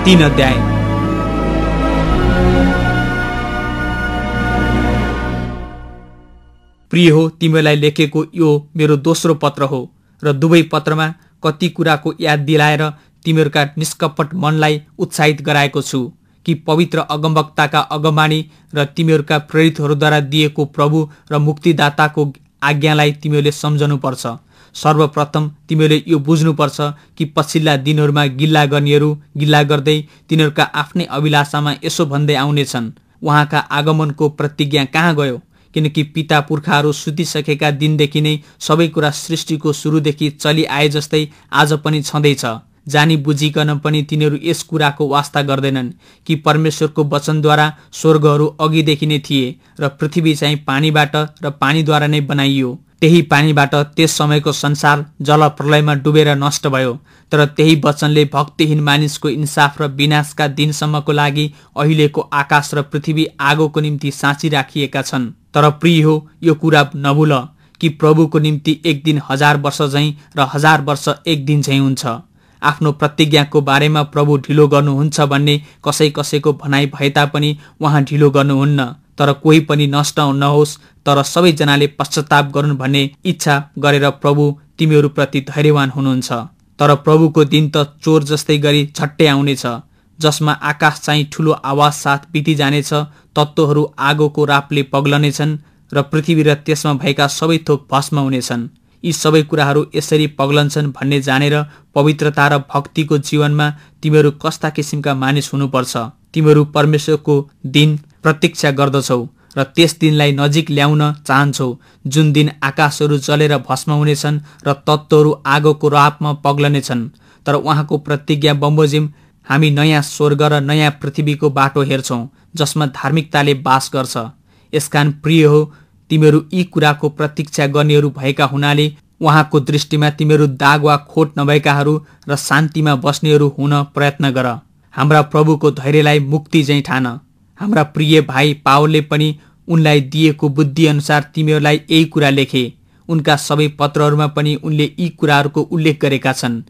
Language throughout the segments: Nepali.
3 अध्याय। प्रिय हो, तिमीलाई लेखेको यो मेरो दोस्रो पत्र हो र दुवै पत्रमा कति कुराको याद दिलाएर तिमीहरूका निष्कपट मनलाई उत्साहित गराएको छु कि पवित्र अगमवक्ताका अगमवाणी र तिमीहरूका प्रेरितहरूद्वारा दिएको प्रभु र मुक्तिदाताको आज्ञालाई तिमीहरूले सम्झनुपर्छ। सर्वप्रथम तिमीहरूले यो बुझ्नुपर्छ कि पछिल्ला दिनहरूमा गिल्ला गर्नेहरू गिल्ला गर्दै तिनीहरूका आफ्नै अभिलाषामा यसो भन्दै आउनेछन्, उहाँका आगमनको प्रतिज्ञा कहाँ गयो? किनकि पिता पुर्खाहरू सुतिसकेका दिनदेखि नै सबै कुरा सृष्टिको सुरुदेखि चलि आए जस्तै आज पनि छँदैछ। जानी बुझिकन पनि तिनीहरू यस कुराको वास्ता गर्दैनन् कि परमेश्वरको वचनद्वारा स्वर्गहरू अघिदेखि नै थिए र पृथ्वी चाहिँ पानीबाट र पानीद्वारा नै बनाइयो। त्यही पानीबाट त्यस समयको संसार जलप्रलयमा डुबेर नष्ट भयो। तर त्यही वचनले भक्तिहीन मानिसको इन्साफ र विनाशका दिनसम्मको लागि अहिलेको आकाश र पृथ्वी आगोको निम्ति साँची राखिएका छन्। तर प्रिय हो, यो कुरा नभुल कि प्रभुको निम्ति एक दिन 1000 वर्ष झैं र 1000 वर्ष एक दिन झैं हुन्छ। आफ्नो प्रतिज्ञाको बारेमा प्रभु ढिलो गर्नुहुन्छ भन्ने कसैको भनाइ भए तापनि उहाँ ढिलो गर्नुहुन्न। तर कोही पनि नष्ट नहोस्, तर सबैजनाले पश्चाताप गरून् भन्ने इच्छा गरेर प्रभु तिमीहरूप्रति धैर्यवान हुनुहुन्छ। तर प्रभुको दिन त चोर जस्तै गरी झट्टै आउनेछ, जसमा आकाश चाहिँ ठूलो आवाज साथ बिति जानेछ, तत्त्वहरू आगोको रापले पग्लनेछन् र पृथ्वी र त्यसमा भएका सबै थोक भस्म हुनेछन्। यी सबै कुराहरू यसरी पग्लन्छन् भन्ने जानेर पवित्रता र भक्तिको जीवनमा तिमीहरू कस्ता किसिमका मानिस हुनुपर्छ। तिमीहरू परमेश्वरको दिन प्रतीक्षा गर्दछौ र त्यस दिनलाई नजिक ल्याउन चाहन्छौ, जुन दिन आकाशहरू जलेर भस्म हुनेछन् र तत्त्वहरू आगोको रापमा पग्लनेछन्। तर उहाँको प्रतिज्ञा बमोजिम हामी नयाँ स्वर्ग र नयाँ पृथ्वीको बाटो हेर्छौं, जसमा धार्मिकताले बास गर्छ। यसकारण प्रिय हो, तिमीहरू यी कुराको प्रतीक्षा गर्नेहरू भएका हुनाले उहाँको दृष्टिमा तिमीहरू दाग वा खोट नभएकाहरू र शान्तिमा बस्नेहरू हुन प्रयत्न गर। हाम्रा प्रभुको धैर्यलाई मुक्ति झैं ठान। हाम्रा प्रिय भाइ पावलले पनि उनलाई दिएको बुद्धि अनुसार तिमीहरूलाई यही कुरा लेखे। उनका सबै पत्रहरूमा पनि उनले यी कुराहरूको उल्लेख गरेका छन्।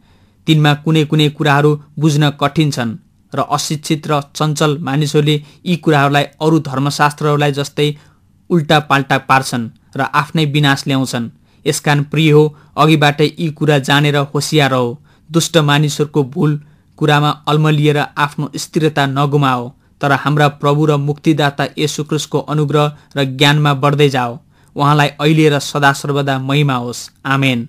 तिनमा कुनै कुनै कुराहरू बुझ्न कठिन छन् र अशिक्षित र चञ्चल मानिसहरूले यी कुराहरूलाई अरू धर्मशास्त्रहरूलाई जस्तै उल्टा पाल्टा पार्छन् र आफ्नै विनाश ल्याउँछन्। यसकारण प्रिय हो, अघिबाटै यी कुरा जानेर होसियार रहो। दुष्ट मानिसहरूको भूल कुरामा अल्मलिएर आफ्नो स्थिरता नगुमाओ, तर हाम्रा प्रभु र मुक्तिदाता येशू ख्रीष्टको अनुग्रह र ज्ञानमा बढ्दै जाओ। उहाँलाई अहिले र सदा सर्वदा महिमा होस्। आमेन।